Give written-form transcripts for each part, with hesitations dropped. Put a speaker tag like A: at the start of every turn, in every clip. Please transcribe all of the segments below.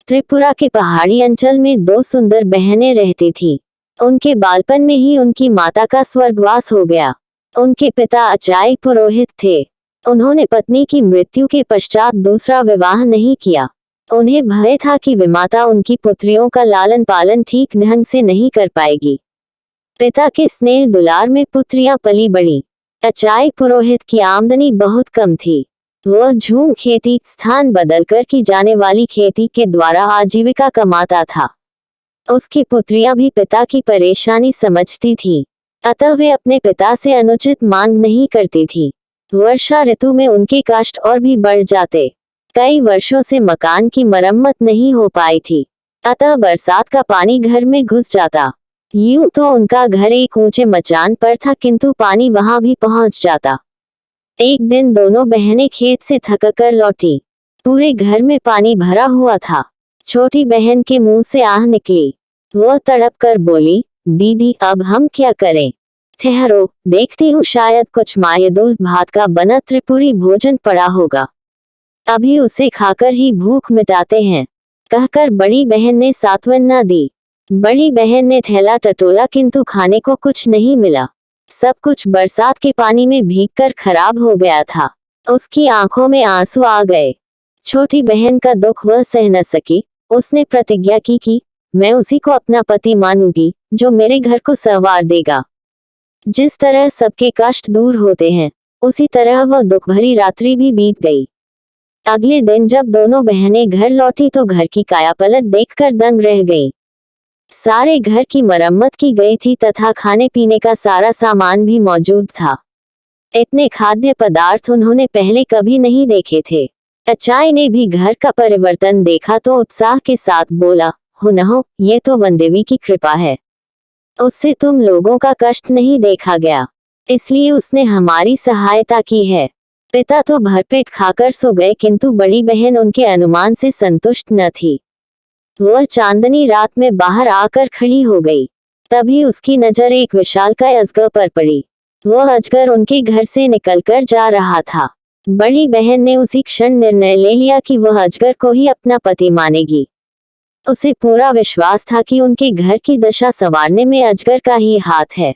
A: त्रिपुरा के पहाड़ी अंचल में दो सुंदर बहनें रहती थीं। उनके बालपन में ही उनकी माता का स्वर्गवास हो गया। उनके पिता अचाई पुरोहित थे। उन्होंने पत्नी की मृत्यु के पश्चात दूसरा विवाह नहीं किया। उन्हें भय था कि विमाता उनकी पुत्रियों का लालन पालन ठीक ढंग से नहीं कर पाएगी। पिता के स्नेह दुलार में पुत्रियां पली बढ़ी। अचाई पुरोहित की आमदनी बहुत कम थी। वह झूम खेती, स्थान बदलकर की जाने वाली खेती के द्वारा आजीविका कमाता था। उसकी पुत्रियां भी पिता की परेशानी समझती थीं, अतः वे अपने पिता से अनुचित मांग नहीं करती थीं। वर्षा ऋतु में उनके कष्ट और भी बढ़ जाते। कई वर्षों से मकान की मरम्मत नहीं हो पाई थी, अतः बरसात का पानी घर में घुस जाता। यूं तो उनका घर एक ऊंचे मचान पर था, किंतु पानी वहां भी पहुंच जाता। एक दिन दोनों बहनें खेत से थककर लौटी। पूरे घर में पानी भरा हुआ था। छोटी बहन के मुंह से आह निकली। वह तड़प कर बोली, दीदी अब हम क्या करें? ठहरो, देखती हूँ, शायद कुछ मायदुल भात का बना त्रिपुरी भोजन पड़ा होगा, अभी उसे खाकर ही भूख मिटाते हैं, कहकर बड़ी बहन ने सांत्वना दी। बड़ी बहन ने थैला टटोला, किंतु खाने को कुछ नहीं मिला। सब कुछ बरसात के पानी में भीगकर खराब हो गया था। उसकी आंखों में आंसू आ गए। छोटी बहन का दुख वह सह न सकी। उसने प्रतिज्ञा की कि मैं उसी को अपना पति मानूंगी जो मेरे घर को संवार देगा। जिस तरह सबके कष्ट दूर होते हैं, उसी तरह वह दुख भरी रात्रि भी बीत गई। अगले दिन जब दोनों बहनें घर लौटी तो घर की कायापलट देखकर दंग रह गईं। सारे घर की मरम्मत की गई थी तथा खाने पीने का सारा सामान भी मौजूद था। इतने खाद्य पदार्थ उन्होंने पहले कभी नहीं देखे थे। अचाई ने भी घर का परिवर्तन देखा तो उत्साह के साथ बोला, हो न हो, ये तो वनदेवी की कृपा है। उससे तुम लोगों का कष्ट नहीं देखा गया, इसलिए उसने हमारी सहायता की है। पिता तो भरपेट खाकर सो गए, किंतु बड़ी बहन उनके अनुमान से संतुष्ट न थी। वह चांदनी रात में बाहर आकर खड़ी हो गई। तभी उसकी नजर एक विशालकाय अजगर पर पड़ी। वह अजगर उनके घर से निकलकर जा रहा था। बड़ी बहन ने उसी क्षण निर्णय ले लिया कि वह अजगर को ही अपना पति मानेगी। उसे पूरा विश्वास था कि उनके घर की दशा संवारने में अजगर का ही हाथ है।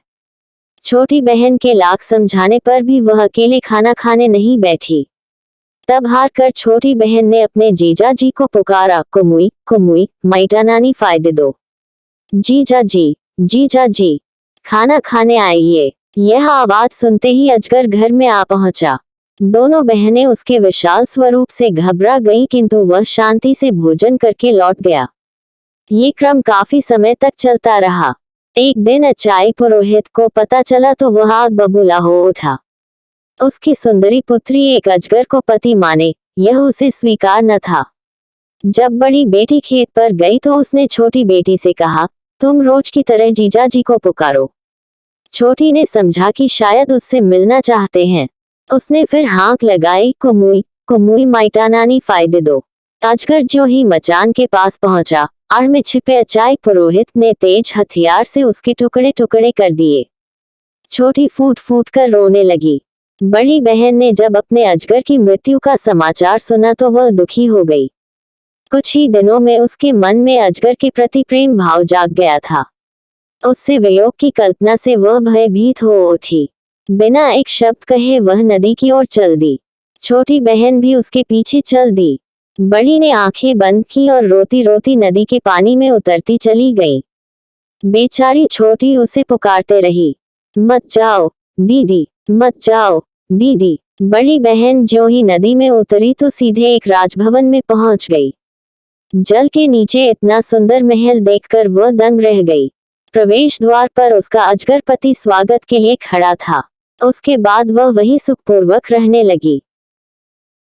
A: छोटी बहन के लाख समझाने पर भी वह अकेले खाना खाने नहीं बैठी। तब हार कर छोटी बहन ने अपने जीजा जी को पुकारा, कुमुई कुमुई, माइटा नानी फायदे दो। जीजा जी, खाना खाने आइए। यह आवाज सुनते ही अजगर घर में आ पहुंचा। दोनों बहनें उसके विशाल स्वरूप से घबरा गईं, किंतु वह शांति से भोजन करके लौट गया। ये क्रम काफी समय तक चलता रहा। एक दिन अचाई पुरोहित को पता चला तो वह आग बबूला हो उठा। उसकी सुंदरी पुत्री एक अजगर को पति माने, यह उसे स्वीकार न था। जब बड़ी बेटी खेत पर गई तो उसने छोटी बेटी से कहा, तुम रोज की तरह जीजा जी को पुकारो। छोटी ने समझा कि शायद उससे मिलना चाहते हैं। उसने फिर हाँक लगाई, कुमुई कुमुई, माइटा नानी फायदे दो। अजगर जो ही मचान के पास पहुंचा, आड़ में छिपे अचाई पुरोहित ने तेज हथियार से उसके टुकड़े टुकड़े कर दिए। छोटी फूट फूट कर रोने लगी। बड़ी बहन ने जब अपने अजगर की मृत्यु का समाचार सुना तो वह दुखी हो गई। कुछ ही दिनों में उसके मन में अजगर के प्रति प्रेम भाव जाग गया था। उससे वियोग की कल्पना से वह भयभीत हो उठी। बिना एक शब्द कहे वह नदी की ओर चल दी। छोटी बहन भी उसके पीछे चल दी। बड़ी ने आंखें बंद की और रोती रोती नदी के पानी में उतरती चली गई। बेचारी छोटी उसे पुकारते रही, मत जाओ दीदी, मत जाओ दीदी। बड़ी बहन ज्यों ही नदी में उतरी तो सीधे एक राजभवन में पहुंच गई। जल के नीचे इतना सुंदर महल देखकर वह दंग रह गई। प्रवेश द्वार पर उसका अजगर पति स्वागत के लिए खड़ा था। उसके बाद वह वहीं सुखपूर्वक रहने लगी।